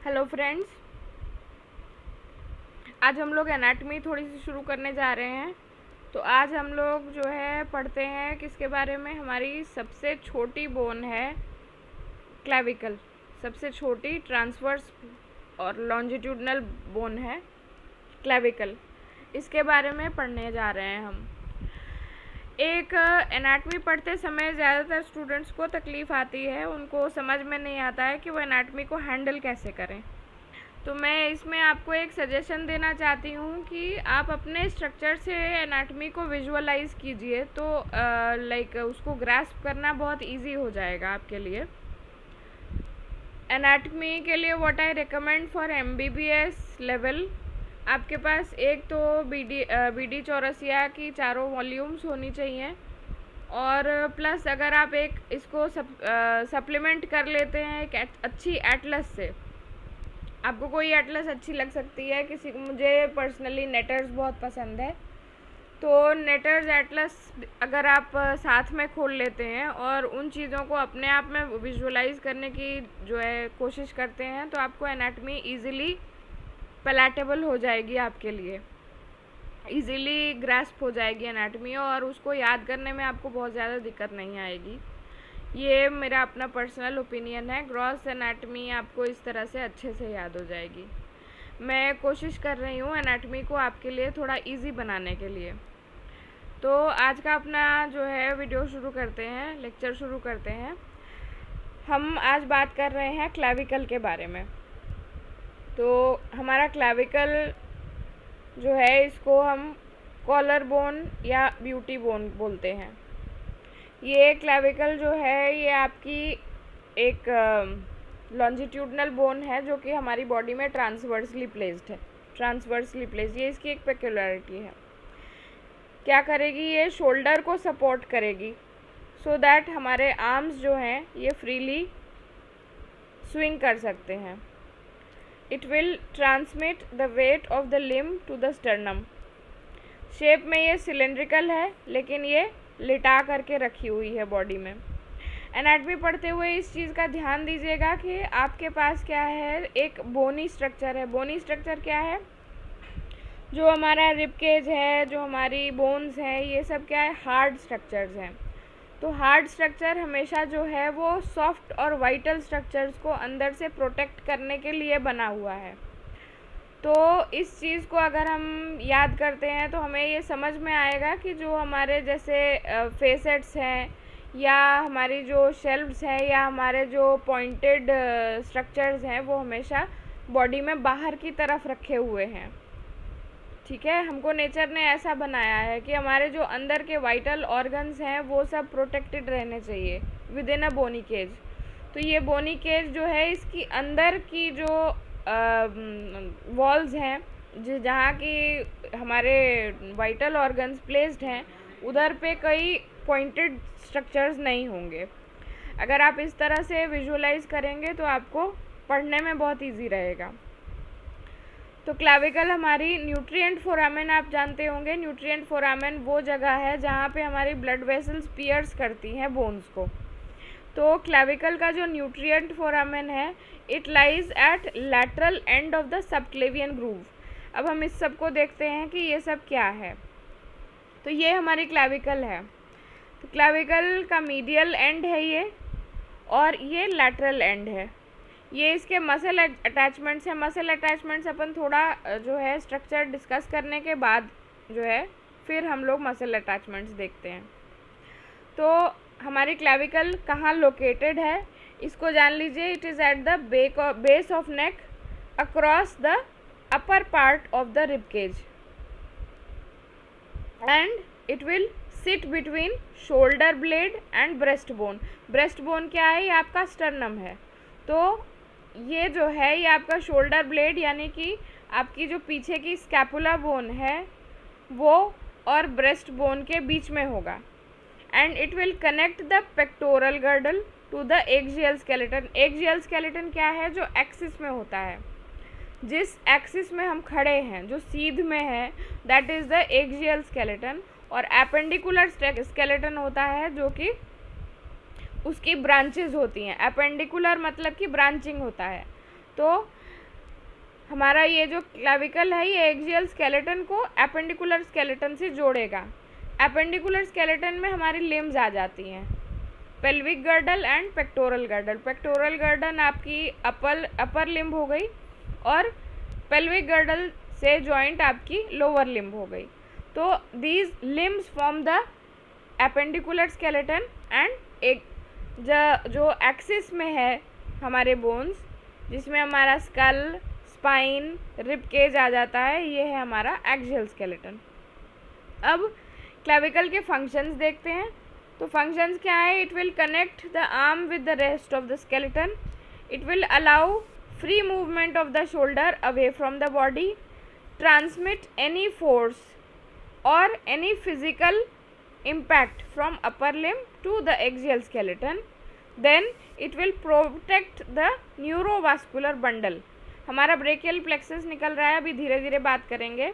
Hello friends, आज हम लोग एनाटमी थोड़ी सी शुरू करने जा रहे हैं। तो आज हम लोग जो है पढ़ते हैं किसके बारे में। हमारी सबसे छोटी बोन है क्लेविकल, सबसे छोटी ट्रांसवर्स और लॉन्जिट्यूडनल बोन है क्लेविकल। इसके बारे में पढ़ने जा रहे हैं हम। एक एनाटमी पढ़ते समय ज़्यादातर स्टूडेंट्स को तकलीफ़ आती है, उनको समझ में नहीं आता है कि वो एनाटमी को हैंडल कैसे करें। तो मैं इसमें आपको एक सजेशन देना चाहती हूँ कि आप अपने स्ट्रक्चर से एनाटमी को विजुअलाइज कीजिए, तो उसको ग्रास्प करना बहुत इजी हो जाएगा आपके लिए। एनाटमी के लिए what I recommend for MBBS level, आपके पास एक तो BD चौरसिया की 4 वॉल्यूम्स होनी चाहिए, और प्लस अगर आप एक इसको सप्लीमेंट कर लेते हैं एक अच्छी एटलस से। आपको कोई एटलस अच्छी लग सकती है, किसी को, मुझे पर्सनली नेटर्स बहुत पसंद है, तो नेटर्स एटलस अगर आप साथ में खोल लेते हैं और उन चीज़ों को अपने आप में विजुअलाइज करने की जो है कोशिश करते हैं, तो आपको एनाटमी ईज़िली पैलेटेबल हो जाएगी, आपके लिए ईज़िली ग्रास्प हो जाएगी एनाटमी, और उसको याद करने में आपको बहुत ज़्यादा दिक्कत नहीं आएगी। ये मेरा अपना पर्सनल ओपिनियन है। ग्रॉस एनाटमी आपको इस तरह से अच्छे से याद हो जाएगी। मैं कोशिश कर रही हूँ एनाटमी को आपके लिए थोड़ा इजी बनाने के लिए। तो आज का अपना जो है वीडियो शुरू करते हैं, लेक्चर शुरू करते हैं। हम आज बात कर रहे हैं क्लेविकल के बारे में। तो हमारा क्लेविकल जो है, इसको हम कॉलर बोन या ब्यूटी बोन बोलते हैं। ये क्लेविकल जो है, ये आपकी एक लॉन्जिट्यूडनल बोन है जो कि हमारी बॉडी में ट्रांसवर्सली प्लेस्ड है। ट्रांसवर्सली प्लेस्ड, ये इसकी एक पेक्युलरिटी है। क्या करेगी, ये शोल्डर को सपोर्ट करेगी, सो दैट हमारे आर्म्स जो हैं ये फ्रीली स्विंग कर सकते हैं। It will transmit the weight of the limb to the sternum. Shape में ये सिलेंड्रिकल है, लेकिन ये लिटा करके रखी हुई है बॉडी में। एनाटमी पढ़ते हुए इस चीज़ का ध्यान दीजिएगा कि आपके पास क्या है, एक बोनी स्ट्रक्चर है। बोनी स्ट्रक्चर क्या है, जो हमारा रिबकेज है, जो हमारी बोन्स हैं, ये सब क्या है, हार्ड स्ट्रक्चर्स हैं। तो हार्ड स्ट्रक्चर हमेशा जो है वो सॉफ्ट और वाइटल स्ट्रक्चर्स को अंदर से प्रोटेक्ट करने के लिए बना हुआ है। तो इस चीज़ को अगर हम याद करते हैं तो हमें ये समझ में आएगा कि जो हमारे जैसे फेसेट्स हैं, या हमारी जो शेल्व्स हैं, या हमारे जो पॉइंटेड स्ट्रक्चर्स हैं, वो हमेशा बॉडी में बाहर की तरफ रखे हुए हैं। ठीक है, हमको नेचर ने ऐसा बनाया है कि हमारे जो अंदर के वाइटल ऑर्गन्स हैं वो सब प्रोटेक्टेड रहने चाहिए with in a bony cage. तो ये बोनी केज जो है, इसकी अंदर की जो वॉल्स हैं, जहाँ की हमारे वाइटल ऑर्गन्स प्लेस्ड हैं, उधर पे कई पॉइंटेड स्ट्रक्चर्स नहीं होंगे। अगर आप इस तरह से विजुअलाइज करेंगे तो आपको पढ़ने में बहुत इजी रहेगा। तो क्लेविकल हमारी न्यूट्रिएंट फोरामेन, आप जानते होंगे, न्यूट्रिएंट फोरामेन वो जगह है जहाँ पे हमारी ब्लड वेसल्स पियर्स करती हैं बोन्स को। तो क्लेविकल का जो न्यूट्रिएंट फोरामेन है, it lies at lateral end of the subclavian groove. अब हम इस सब को देखते हैं कि ये सब क्या है। तो ये हमारी क्लेविकल है। तो क्लेविकल का मीडियल एंड है ये, और ये लैटरल एंड है। ये इसके मसल अटैचमेंट्स हैं। मसल अटैचमेंट्स अपन थोड़ा जो है स्ट्रक्चर डिस्कस करने के बाद जो है फिर हम लोग मसल अटैचमेंट्स देखते हैं। तो हमारी क्लेविकल कहाँ लोकेटेड है, इसको जान लीजिए। It is at the base of neck across the upper part of the rib cage, and it will sit between shoulder blade and breast bone. Breast bone क्या है, ये आपका स्टर्नम है। तो ये जो है, ये आपका शोल्डर ब्लेड यानी कि आपकी जो पीछे की स्कैपुला बोन है वो और ब्रेस्ट बोन के बीच में होगा, and it will connect the pectoral girdle to the axial skeleton. Axial skeleton क्या है, जो एक्सिस में होता है, जिस एक्सिस में हम खड़े हैं, जो सीध में है, that is the axial skeleton. और एपेंडिकुलर स्केलेटन होता है जो कि उसकी ब्रांचेस होती हैं। एपेंडिकुलर मतलब कि ब्रांचिंग होता है। तो हमारा ये जो क्लाविकल है ये एक्सियल स्केलेटन को एपेंडिकुलर स्केलेटन से जोड़ेगा। एपेंडिकुलर स्केलेटन में हमारी लिम्स आ जाती हैं, pelvic girdle and pectoral girdle. Pectoral girdle आपकी अपर लिम्ब हो गई और पेल्विक गर्डल से जॉइंट आपकी लोअर लिम्ब हो गई। तो these limbs form the appendicular skeleton and एक जो एक्सिस में है हमारे बोन्स, जिसमें हमारा स्कल, स्पाइन, रिब केज आ जाता है, ये है हमारा एक्सियल स्केलेटन। अब क्लाविकल के फंक्शंस देखते हैं। तो फंक्शंस क्या है? It will connect the arm with the rest of the skeleton, it will allow free movement of the shoulder away from the body, transmit any force और any physical impact from upper limb to the axial skeleton. Then it will protect the neurovascular bundle. हमारा brachial plexus निकल रहा है, अभी धीरे धीरे बात करेंगे।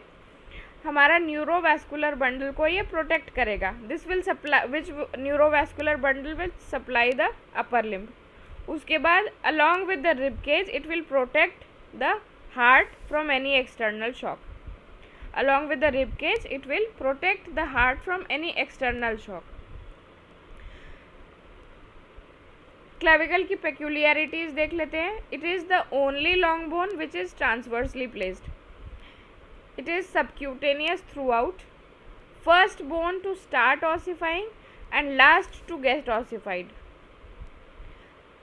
हमारा न्यूरोवैस्कुलर बंडल को ये प्रोटेक्ट करेगा। This will supply which neurovascular bundle will supply the upper limb. उसके बाद along with the rib cage it will protect the heart from any external shock. Along with the rib cage it will protect the heart from any external shock. Clavicle की peculiarities देख लेते हैं। It is the only long bone which is transversely placed. It is subcutaneous throughout, first bone to start ossifying and last to get ossified.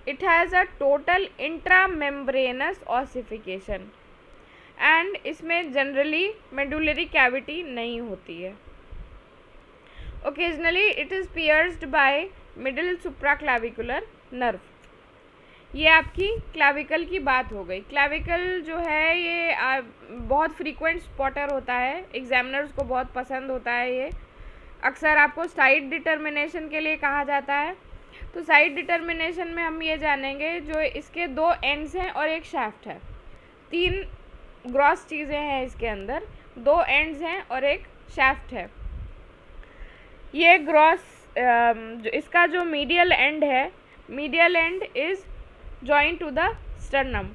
It has a total intramembranous ossification and इसमें generally medullary cavity नहीं होती है। Occasionally it is pierced by middle supraclavicular nerve. ये आपकी clavicle की बात हो गई। क्लाविकल जो है ये बहुत फ्रीक्वेंट स्पॉटर होता है, एग्जामिनर्स को बहुत पसंद होता है। ये अक्सर आपको साइड डिटर्मिनेशन के लिए कहा जाता है। तो साइड डिटर्मिनेशन में हम ये जानेंगे, जो इसके 2 एंड्स हैं और एक शाफ्ट है, 3 ग्रॉस चीज़ें हैं इसके अंदर, 2 एंड्स हैं और एक शाफ्ट है। ये ग्रॉस इसका जो मीडियल एंड है, medial end is join to the sternum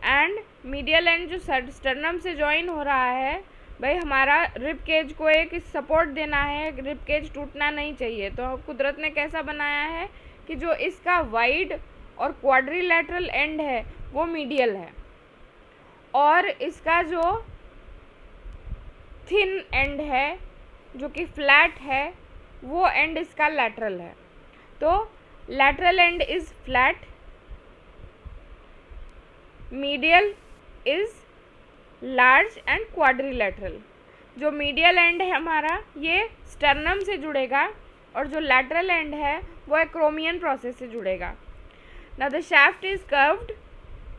and medial end जो स्टर्नम से जॉइन हो रहा है, भाई हमारा रिब केज को एक सपोर्ट देना है, रिब केज टूटना नहीं चाहिए। तो कुदरत ने कैसा बनाया है कि जो इसका वाइड और क्वाड्रिलैटरल एंड है वो मीडियल है और इसका जो थिन एंड है जो कि फ्लैट है वो एंड इसका लैटरल है। तो lateral and is flat, medial is large and quadrilateral. जो मीडियल एंड है हमारा ये स्टर्नम से जुड़ेगा और जो लैटरल एंड है वो एक्रोमियन प्रोसेस से जुड़ेगा। Now the shaft is curved,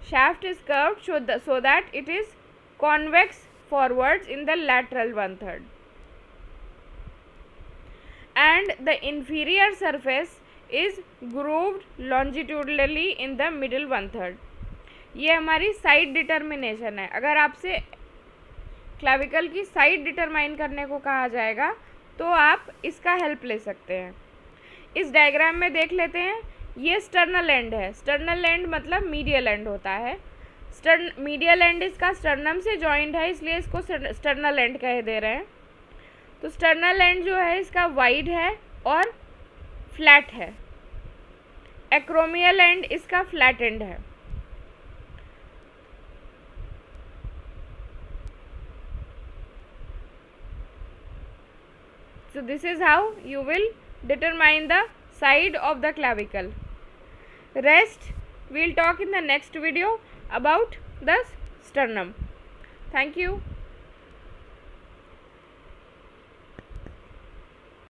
shaft is curved so that it is convex forwards in the lateral 1/3 and the inferior surface is grooved longitudinally in the middle 1/3. ये हमारी side determination है। अगर आपसे clavicle की side determine करने को कहा जाएगा तो आप इसका हेल्प ले सकते हैं। इस डायग्राम में देख लेते हैं। ये स्टर्नल एंड है, स्टर्नल एंड मतलब मीडियल एंड होता है। मीडियल एंड इसका स्टर्नम से जॉइंट है, इसलिए इसको स्टर्नल एंड कह दे रहे हैं। तो स्टर्नल एंड जो है इसका वाइड है और फ्लैट है। एक्रोमियल एंड इसका फ्लैट एंड है। So this is how you will determine the side of the clavicle. Rest we'll talk in the next video about the sternum. Thank you.